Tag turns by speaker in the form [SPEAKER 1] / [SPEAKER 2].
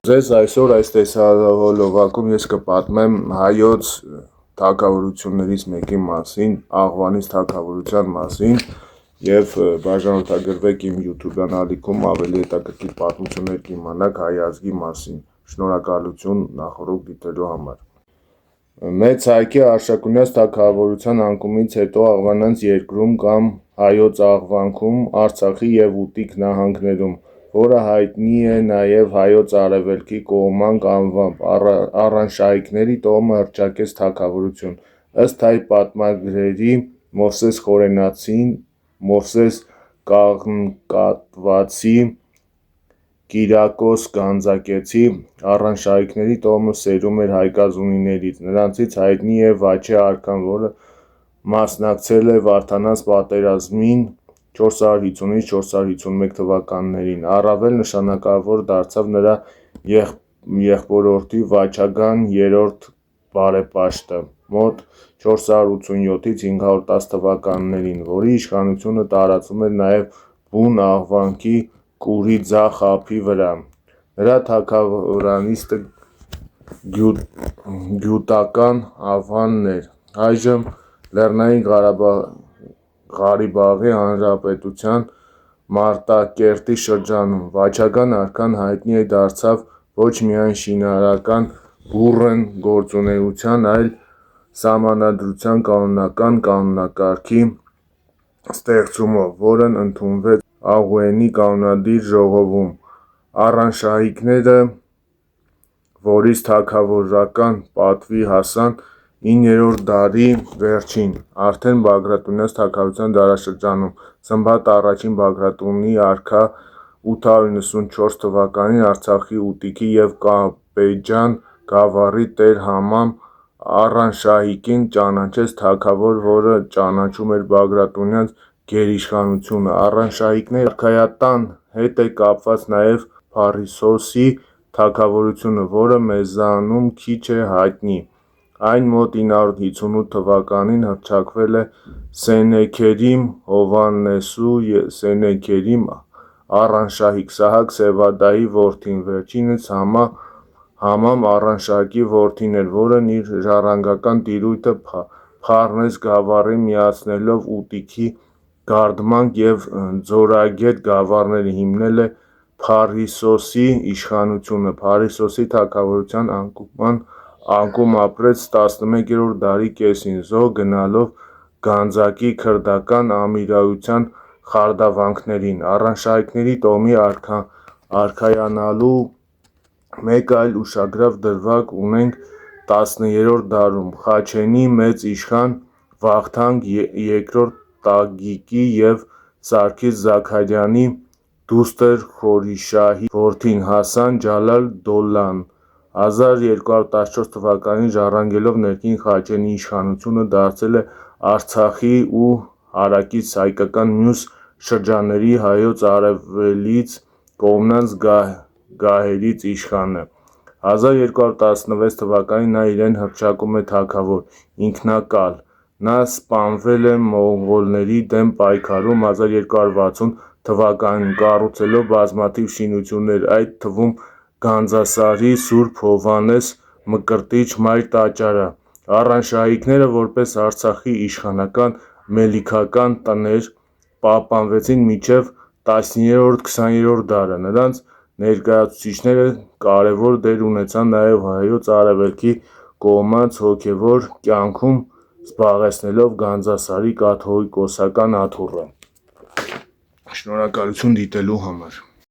[SPEAKER 1] Ձեզ այսօր այս տեսահոլովակում ես կպատմեմ հայոց թագավորություններից մեկի մասին, Աղվանից թագավորության մասին եւ բաժանորդագրվեք իմ YouTube-յան ալիքում ավելի հետաքրքիր պատմություններ կիմանաք հայ ազգի մասին։ Շնորհակալություն նախորդ դիտելու համար։ Մեծ հայքի Արշակունյաց թագավորության անկումից հետո Աղվանանց երկրում կամ հայոց Աղվանքում, Արցախի եւ Ուտիկ նահանգներում, որը հայտնի է նաև հայոց արևելքի կողմանք անվամբ, Առանշահիկների տոհմը հռչակեց թագավորություն։ Ըստ հայ պատմագրերի Մովսես Խորենացին, Մովսես Կաղնկատվացի, Կիրակոս Գանձակեցի առանշահիկների տոհմը սերում էր հայկազունիներից։ Նրանցից հայտնի է Վաչե արքան, որը մասնակցել է Վարդանանց պատերազմին 450-451 թվականներին։ Առավել նշանակավոր դարձավ նրա եղբորորդի Վաչագան III բարեպաշտը մոտ 487-510 թվականներին, որի իշխանությունը տարածվում էր նաև բուն Աղվանքի Կուրի ձախ ափի վրա։ Նրա թագավորանիստը գյուտական Աղվանն էր, այժմ Լեռնային Ղարաբաղի Հանրապետության Մարտակերտի շրջանում։ Վաչագան արքան հայտնի դարձավ ոչ միայն շինարարական բուռն գործունեությամբ, այլ սահմանադրության կանոնական կանոնակարգի ստեղծումով, որն ընդունվեց Աղուենի կանոնադիր ժողովում։ Առանշահիկները, որից թագավորական պատվի հասան 9-րդ դարի վերջին, արդեն Բագրատունյանց թագավորության դարաշրջանում, Սմբատ I Բագրատունի արքա 894 թվականին Արցախի Ուտիկի և Կապեջան գավառի տեր Համամ Առանշահիկին ճանաչեց թագավոր, որը ճանաչում էր Բագրատունյանց գերիշխանությունը։ Առանշահիկների արքայատան հետ է կապված նաև Փարիսոսի թագավորությունը, որը մեզանում քիչ է հայտնի։ Այն մոտ 958 թվականին հռչակվել է Սենեքերիմ Հովհաննեսու Սենեքերիմ առանշահիկ, Սահակ Սևադայի որդին, վերջինս Համամ Առանշահիկի որդին էր, որն իր ժառանգական տիրույթը Փառնես գավառին միացնելով Ուտիքի, Գարդմանք և Ձորագետ գավառները հիմնել է Փարիսոսի իշխանությունը։ Փարիսոսի թագավորության անկում ապրեց 11-րդ դարի կեսին, զոհ գնալով Գանձակի քրդական ամիրայության խարդավանքներին։ Առանշահիկների տոհմի արքայանալու մեկ այլ ուշագրավ դրվագ ունենք 10-րդ դարում Խաչենի մեծ իշխան Վախթանգ II Տագիկի և Սարգիս Զաքարյանի դուստր Խորիշահի որդին Հասան Ջալալ Դոլան 1214 թվականին ժառանգելով ներքին Խաչենի իշխանությունը դարձել է Արցախի ու հարակից հայկական մյուս շրջանների հայոց արևելից կողմնաց գահերից իշխանը։ 1216 թվականին նա իրեն հռչակում է թագավոր, ինքնակալ։ Նա սպանվել է մոնղոլների դեմ պայքարում 1260 թվականին, կառուցելով բազմաթիվ շինություններ, այդ թվում Գանձասարի Սուրբ Հովհաննես Մկրտիչ մայր տաճարը։ Առանշահիկները, որպես Արցախի իշխանական մելիքական տներ, պահպանվեցին մինչև 10-20-րդ դարը։ Նրանց ներկայացուցիչները կարևոր դեր ունեցան նաև հայոց արևելքի կողմած հոգևոր կյանքում, զբաղեցնելով Գանձասարի կաթողիկոսական աթոռը։ Շնորհակալություն դիտելու համար։